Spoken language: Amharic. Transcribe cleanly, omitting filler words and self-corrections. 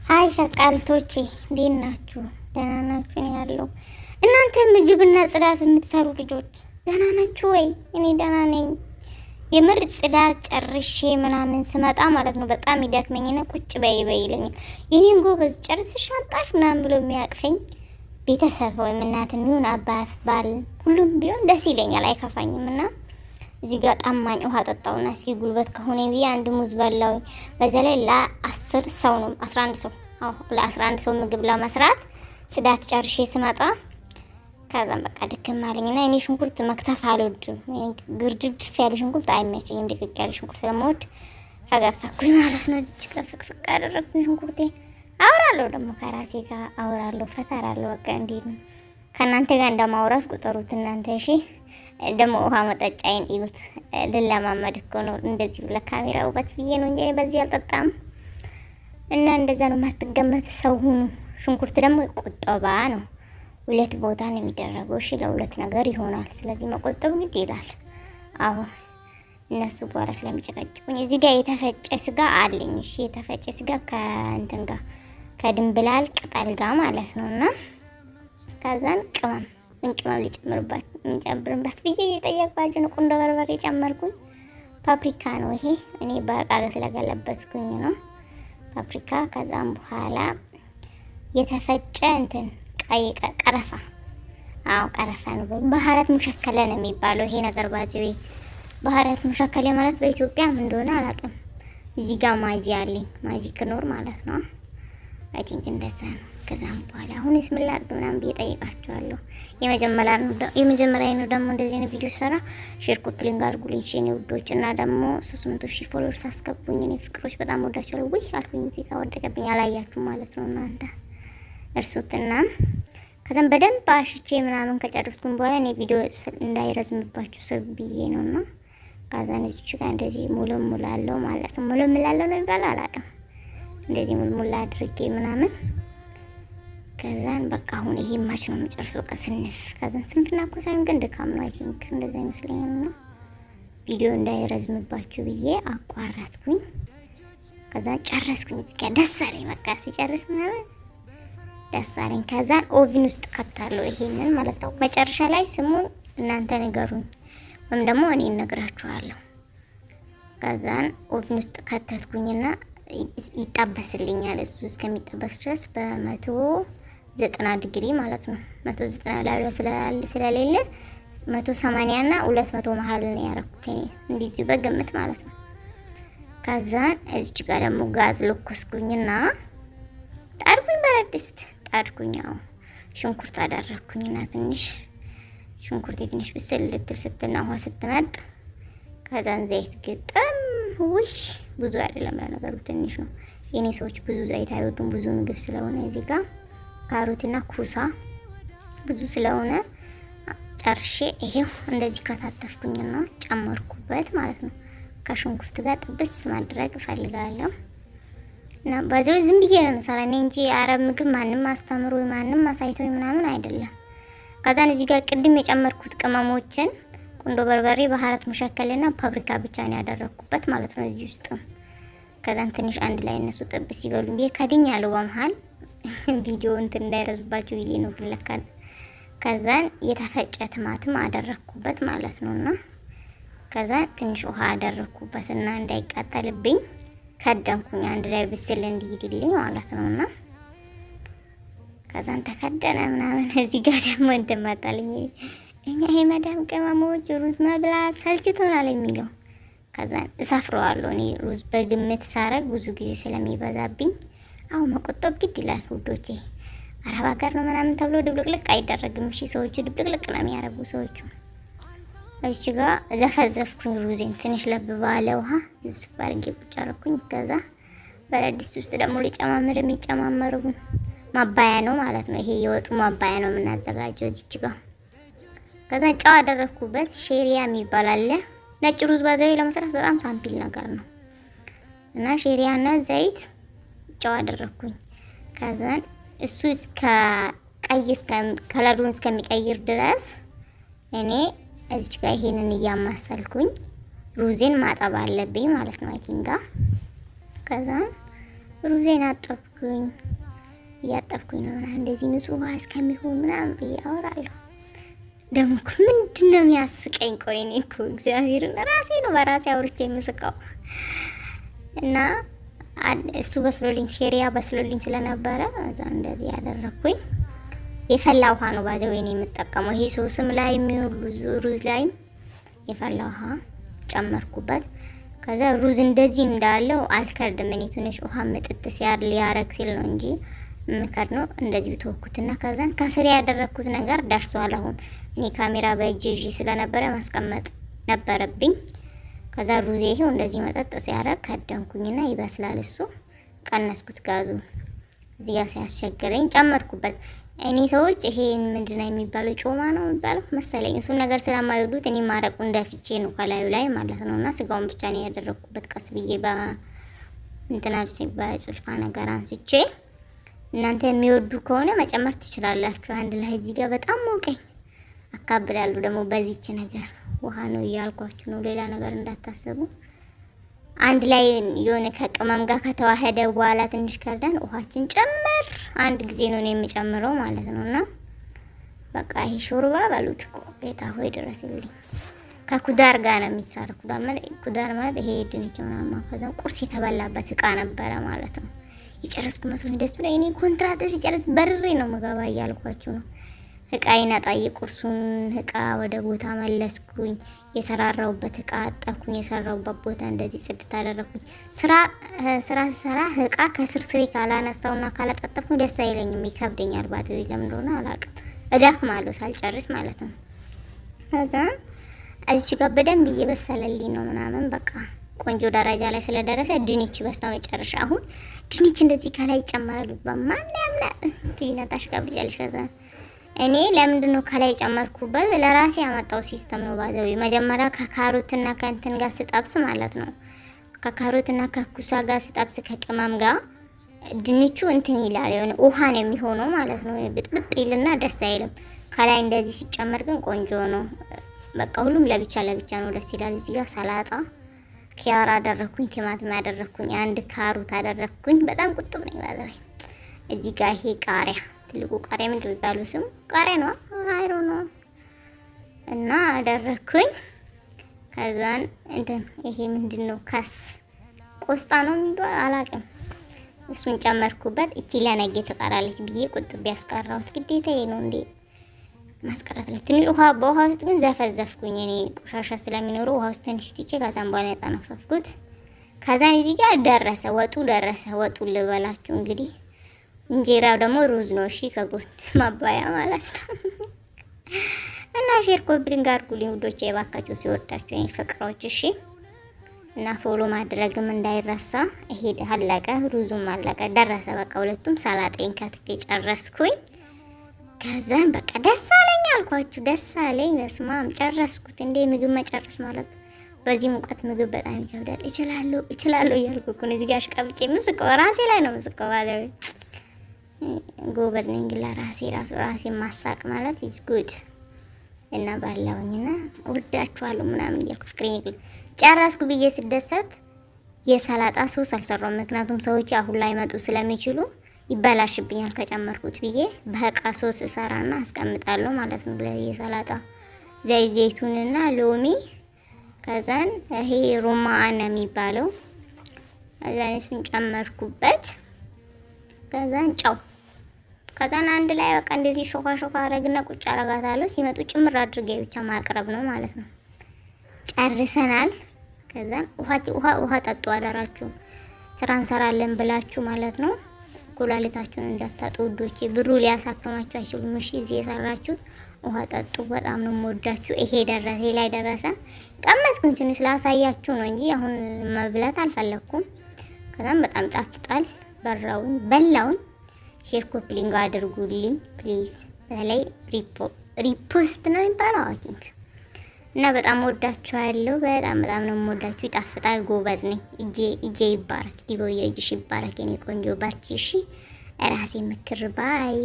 አይ ሸቃልቶቼ እንዴት ናችሁ? ደህና ናችሁ? እኔ ያለው እናንተ ምግብና ጽዳት የምትሰሩ ልጆች ደህና ናችሁ ወይ? እኔ ደህና ነኝ። የምር ጽዳት ጨርሼ ምናምን ስመጣ ማለት ነው በጣም ይደክመኝና ቁጭ በይ ይለኛል። የኔን ጎበዝ ጨርስሽ አጣሽ ምናምን ብሎ የሚያቅፈኝ ቤተሰብ ወይም እናትም ይሁን አባት ባል ሁሉም ቢሆን ደስ ይለኛል፣ አይከፋኝም። እና እዚህ ጋር ጣማኝ ውሃ ጠጣውና እስኪ ጉልበት ከሆነ ብዬ አንድ ሙዝ በላውኝ። በዛ ላይ ለ10 ሰው ነው 11 ሰው ለ11 ሰው ምግብ ለመስራት ጽዳት ጨርሼ ስመጣ ከዛም በቃ ድክም አለኝና እኔ ሽንኩርት መክተፍ አልወድም። ግርድፍ ያለ ሽንኩርት አይመቸኝም። ድቅቅ ያለ ሽንኩርት ስለምወድ ፈገፈኩኝ ማለት ነው። እዚህ ጋር ፍቅፍቅ አደረኩኝ ሽንኩርቴን። አወራለሁ ደግሞ ከራሴ ጋር አወራለሁ፣ ፈታራለሁ። በቃ እንዴት ነው ከእናንተ ጋር እንደማውራት ቁጠሩት እናንተ። እሺ ደግሞ ውሃ መጠጫዬን እዩት። ልለማመድ እኮ ነው እንደዚህ ለካሜራ ውበት ብዬ ነው እንጂ በዚህ አልጠጣም። እና እንደዛ ነው የማትገመት ሰው ሁኑ። ሽንኩርት ደግሞ ቁጠባ ነው። 2 ቦታ ነው የሚደረገው። እሺ ለ2 ነገር ይሆናል። ስለዚህ መቆጠብ ግድ ይላል። አዎ እነሱ በኋላ ስለሚጨቀጭቁኝ እዚህ ጋር የተፈጨ ስጋ አለኝ። እሺ የተፈጨ ስጋ ከእንትን ጋር ከድንብላል ቅጠል ጋር ማለት ነውና ከዛን ቅመም ልጨምርበት ብዬ እየጠየቅኳቸው ነው። ቁንዶ በርበሬ ጨመርኩኝ። ፓፕሪካ ነው ይሄ እኔ በቃ ስለገለበጥኩኝ ነው ፓፕሪካ። ከዛም በኋላ የተፈጨ እንትን ቀይ ቀረፋ። አዎ ቀረፋ ነው። ባህረት ሙሸከለ ነው የሚባለው ይሄ ነገር ባዚው። ባህረት ሙሸከለ ማለት በኢትዮጵያ ምን እንደሆነ አላውቅም። እዚህ ጋር ማጂ አለኝ። ማጂ ክኖር ማለት ነው። አይ ቲንክ እንደዛ ነው። ከዛም በኋላ አሁንስ ምን ላድርግ ምናምን ብዬ ጠይቃቸዋለሁ። የመጀመሪያ ነው ደግሞ እንደዚህ አይነት ቪዲዮ ሰራ። ሼር ኮፕሊንግ አድርጉልኝ እኔ ውዶች፣ እና ደግሞ 300,000 ፎሎወርስ አስገቡኝ። እኔ ፍቅሮች በጣም ወዳቸዋለሁ። ወይ አልኩኝ እዚህ ጋር ወደቀብኝ። አላያችሁ ማለት ነው እናንተ እርሱትና ከዛም በደንብ አሽቼ ምናምን ከጨረስኩኝ በኋላ እኔ ቪዲዮ እንዳይረዝምባችሁ ሰብ ብዬ ነውና ከዛን እዚህ ጋር እንደዚህ ሙሉሙላለሁ ማለት ነው። ሙሉሙላለሁ ነው የሚባለው አላውቅም። እንደዚህ ሙሉሙላ አድርጌ ምናምን ከዛን በቃ አሁን ይሄ ማች ነው የምጨርሰው። ከስንፍ ከዛን ስንፍና እኮ ሳይሆን ግን ድካም ነው። አይ ቲንክ እንደዛ ይመስለኛል። ነው ቪዲዮ እንዳይረዝምባችሁ ብዬ አቋረጥኩኝ። ከዛን ጨረስኩኝ። እዚህ ጋር ደስ አለኝ። በቃ ሲጨርስ ምናምን ደስ አለኝ። ከዛን ኦቪን ውስጥ ከታለሁ ይሄንን ማለት ነው። መጨረሻ ላይ ስሙን እናንተ ንገሩኝ ወይም ደግሞ እኔ እነግራችኋለሁ። ከዛን ኦቪን ውስጥ ከተትኩኝና ይጣበስልኛል። እሱ እስከሚጣበስ ድረስ በ190 ዲግሪ ማለት ነው። 190 ላይ ስለሌለ 180 እና 200 መሀል ነው ያረኩት እኔ እንደዚህ በግምት ማለት ነው። ከዛን እዚህ ጋር ደግሞ ጋዝ ለኮስኩኝና ጣድኩኝ፣ በረድ ድስት ጣድኩኝ። ሽንኩርት አደረኩኝና ትንሽ ሽንኩርት ትንሽ ብስል ልትል ስትልና ውሃ ስትመጥ ከዛን ዘይት ግጥም ውሽ ብዙ አይደለም ለነገሩ ትንሽ ነው። የኔ ሰዎች ብዙ ዘይት አይወዱም፣ ብዙ ምግብ ስለሆነ እዚህ ጋር ካሮትና ኩሳ ብዙ ስለሆነ ጨርሼ ይሄው እንደዚህ ከታተፍኩኝና ጨመርኩበት ማለት ነው። ከሽንኩርት ጋር ጥብስ ማድረግ እፈልጋለሁ። እና በዛው ዝም ብዬ ነው የምሰራው እንጂ አረብ ምግብ ማንንም አስተምሮ ማንንም አሳይቶኝ ምናምን አይደለም። ከዛን እዚህ ጋር ቅድም የጨመርኩት ቅመሞችን ቁንዶ በርበሬ፣ ባህረት ሙሸከልና ፓፕሪካ ብቻ ነው ያደረኩበት ማለት ነው እዚህ ውስጥ። ከዛን ትንሽ አንድ ላይ እነሱ ጥብስ ይበሉ ብዬ ከድኛለሁ። በመሃል ቪዲዮ እንትን እንዳይረዝባችሁ ብዬ ነው ብለካ። ከዛን የተፈጨ ቲማቲም አደረኩበት ማለት ነውና ከዛን ትንሽ ውሃ አደረኩበትና እንዳይቃጠልብኝ ከደንኩኝ አንድ ላይ ብስል እንዲሄድልኝ ማለት ነውና ከዛን ተከደነ ምናምን። እዚህ ጋር ደግሞ እንትን መጣልኝ እኛ የመዳም ቅመሞች ሩዝ መብላት ሰልችቶናል የሚለው። ከዛን እሰፍረዋለሁ እኔ ሩዝ በግምት ሳረግ ብዙ ጊዜ ስለሚበዛብኝ አሁን መቆጠብ ግድ ይላል ውዶቼ። አረብ ሀገር ነው ምናምን ተብሎ ድብልቅልቅ አይደረግም። እሺ ሰዎቹ ድብልቅልቅ ነው የሚያረጉ ሰዎቹ። እዚህ ጋር ዘፈዘፍኩኝ ሩዜን ትንሽ ለብ ባለ ውሃ ዝፍ አድርጌ ቁጭ አደረኩኝ። ከዛ በረድ ድስት ውስጥ ደግሞ ሊጨማምር የሚጨማመረው ማባያ ነው ማለት ነው። ይሄ የወጡ ማባያ ነው የምናዘጋጀው እዚች ጋር። ከዛ ጨው አደረኩበት። ሼሪያ የሚባል አለ። ነጭ ሩዝ ባዛዊ ለመስራት በጣም ሳምፕል ነገር ነው እና ሼሪያና ዘይት ጨው አደረኩኝ። ከዛ እሱ ከለሩን እስከሚቀይር ድረስ እኔ እዚች ጋር ይሄንን እያማሰልኩኝ ሩዜን ማጠብ አለብኝ ማለት ነው። አይቲንጋ ከዛ ሩዜን አጠብኩኝ። እያጠብኩኝ ነው ምናምን እንደዚህ ንጹህ ውሃ እስከሚሆን ምናምን ብዬ አወራለሁ። ደግሞ እኮ ምንድን ነው የሚያስቀኝ? ቆይ እኔ እኮ እግዚአብሔርን ራሴ ነው በራሴ አውርቼ የምስቀው። እና እሱ በስሎልኝ ሼሪያ በስሎልኝ ስለነበረ እዛ እንደዚህ ያደረኩኝ። የፈላ ውሃ ነው ባዘው ወይኔ የምጠቀመው። ይሄ ሶስም ላይ የሚሆን ሩዝ ላይም የፈላ ውሃ ጨመርኩበት። ከዛ ሩዝ እንደዚህ እንዳለው አልከርድም። እኔ ትንሽ ውሃ መጥጥ ሊያረግ ሲል ነው እንጂ ምከር ነው እንደዚህ ተወኩትና ከዛን ከስር ያደረኩት ነገር ደርሷል። አሁን እኔ ካሜራ በእጅ ይዤ ስለነበረ ማስቀመጥ ነበረብኝ። ከዛ ሩዜ ይሄው እንደዚህ መጠጥ ሲያረግ ከደንኩኝና ይበስላል። እሱ ቀነስኩት ጋዙን። እዚህ ጋር ሲያስቸግረኝ ጨመርኩበት። እኔ ሰዎች ይሄ ምንድነው የሚባለው ጮማ ነው የሚባለው መሰለኝ። እሱ ነገር ስለማይወዱት እኔ ማረቁ እንደፍቼ ነው ከላዩ ላይ ማለት ነውና ስጋውን ብቻ ነው ያደረኩበት። ቀስ ብዬ በጭልፋ ነገር አንስቼ እናንተ የሚወዱ ከሆነ መጨመር ትችላላችሁ አንድ ላይ። እዚህ ጋር በጣም ሞቀኝ አካብላለሁ ደግሞ በዚች ነገር ውሃ ነው እያልኳችሁ ነው፣ ሌላ ነገር እንዳታስቡ። አንድ ላይ የሆነ ከቅመም ጋር ከተዋሃደ በኋላ ትንሽ ከርዳን ውሃችን ጨምር አንድ ጊዜ ነው የሚጨምረው ማለት ነውና በቃ ይሄ ሾርባ በሉት እኮ ጌታ ሆይ ድረስልኝ። ከኩዳር ጋር ነው የሚሰራው። ኩዳር ማለት ይሄ ድንች ምናምን ከዛም ቁርስ የተበላበት እቃ ነበረ ማለት ነው። የጨረስኩ መስሎኝ ደስ ብሎኝ እኔ ኮንትራት ሲጨርስ በርሬ ነው መገባ እያልኳችሁ ነው። እቃዬን አጣዬ ቁርሱን እቃ ወደ ቦታ መለስኩኝ። የሰራራውበት እቃ አጠብኩኝ። የሰራውበት ቦታ እንደዚህ ጽድት አደረኩኝ። ስራ ስራ እቃ ከስርስሪ ካላነሳውና ካላጠጠብኩኝ ደስ አይለኝም፣ ይከብደኛል። ባትሪ ለምን እንደሆነ አላውቅም። እደክማለሁ ሳልጨርስ ማለት ነው። ከዛ እዚህ ጋር በደንብ እየበሰለልኝ ነው ምናምን በቃ ቆንጆ ደረጃ ላይ ስለደረሰ ድንች በስታው መጨረሻ። አሁን ድንች እንደዚህ ከላይ ይጨመራል። በማን ያምናል ትይናታሽ ጋር ብቻልሽ። ከዛ እኔ ለምንድን ነው ከላይ ጨመርኩበት? ለራሴ ያመጣው ሲስተም ነው ባዘው። መጀመሪያ ከካሮትና ከእንትን ጋር ስጠብስ ማለት ነው። ከካሮትና ከኩሳ ጋር ስጠብስ ከቅመም ጋር ድንቹ እንትን ይላል፣ የሆነ ውሃ ነው የሚሆነው ማለት ነው። ብጥብጥ ይልና ደስ አይልም። ከላይ እንደዚህ ሲጨመር ግን ቆንጆ ነው። በቃ ሁሉም ለብቻ ለብቻ ነው ደስ ይላል። እዚህ ጋር ሰላጣ ኪያር አደረኩኝ፣ ቲማቲም አደረኩኝ፣ አንድ ካሮት አደረኩኝ። በጣም ቁጥብ ነኝ ባዘው። እዚህ ጋር ይሄ ቃሪያ ትልቁ ቃሪያ ምንድነው የሚባለው ስሙ? ቃሪያ ነው አይሮ ነው እና አደረኩኝ። ከዛን እንትን ይሄ ምንድነው ካስ ቆስጣ ነው የሚባለው አላውቅም። እሱን ጨመርኩበት። እቺ ለነገ ተቀራለች ብዬ ቁጥብ ያስቀራሁት ግዴታዬ ነው እንዴ ማስቀረት ላይ ትንሽ ውሃ በውሃ ውስጥ ግን ዘፈዘፍኩኝ። እኔ ቆሻሻ ስለሚኖረው ውሃ ውስጥ ትንሽ ትቼ ከዛም በኋላ ያጠነፈፍኩት። ከዛን እዚህ ጋር ደረሰ ወጡ ደረሰ። ወጡ ልበላችሁ እንግዲህ እንጀራው ደግሞ ሩዝ ነው። እሺ ከጎን ማባያ ማለት ነው። እና ሼር ኮፒሊንግ አድርጉልኝ ውዶቼ የባካችሁ ሲወዳችሁ የኔ ፍቅሮች። እሺ እና ፎሎ ማድረግም እንዳይረሳ። ይሄ አለቀ፣ ሩዙም አለቀ፣ ደረሰ። በቃ ሁለቱም ሰላጤን ከትፌ ጨረስኩኝ። ከዛን በቃ ደስ አለኝ አልኳችሁ፣ ደስ አለኝ። በስማም ጨረስኩት። እንዴ ምግብ መጨረስ ማለት በዚህ ሙቀት ምግብ በጣም ይከብዳል። እችላለሁ እያልኩ እኮ ነው እዚህ ጋር አሽቃብጬ ምስቀው ራሴ ላይ ነው ምስቀው ባለው ጎበዝ ነኝ። ግን ራሴ ማሳቅ ማለት ኢዝ ጉድ። እና ባላውኝና ወዳችኋለሁ ምናምን እያልኩ ስክሪን ጨረስኩ ብዬ ስደሰት የሰላጣ ሶስ አልሰራውም። ምክንያቱም ሰዎች አሁን ላይ መጡ ስለሚችሉ ይበላሽብኛል ከጨመርኩት ብዬ በእቃ ሶስ እሰራና አስቀምጣለሁ ማለት ነው። ለየሰላጣ ዘይቱንና ሎሚ ከዛን ይሄ ሮማን ነው የሚባለው ከዛን እሱን ጨመርኩበት። ከዛን ጨው ከዛን አንድ ላይ በቃ እንደዚህ ሾካ አረግና ቁጭ አረጋታለሁ። ሲመጡ ጭምር አድርጌ ብቻ ማቅረብ ነው ማለት ነው። ጨርሰናል። ከዛን ውሃ ጠጡ አደራችሁ። ስራ እንሰራለን ብላችሁ ማለት ነው። ኩላሊታችሁን እንዳታጡ ውዶቼ። ብሩ ሊያሳክማችሁ አይችሉም። እሺ እዚህ የሰራችሁት ውሃ ጠጡ። በጣም ነው የምወዳችሁ። ይሄ ላይ ደረሰ። ቀመስኩኝ ትንሽ ላሳያችሁ ነው እንጂ አሁን መብላት አልፈለኩም። ከዛም በጣም ጣፍጣል። በላውን ሼር ኮፒሊንግ አድርጉልኝ ፕሊዝ። በተለይ ሪፖስት ነው የሚባለው አውቲንግ እና በጣም ወዳችኋለሁ። በጣም ነው የምወዳችሁ። ይጣፍጣል። ጎበዝ ነኝ። እጄ ይባረክ። ዲቦዬ እጅሽ ይባረክ የኔ ቆንጆ። በርቺ እሺ። ራሴ ምክር ባይ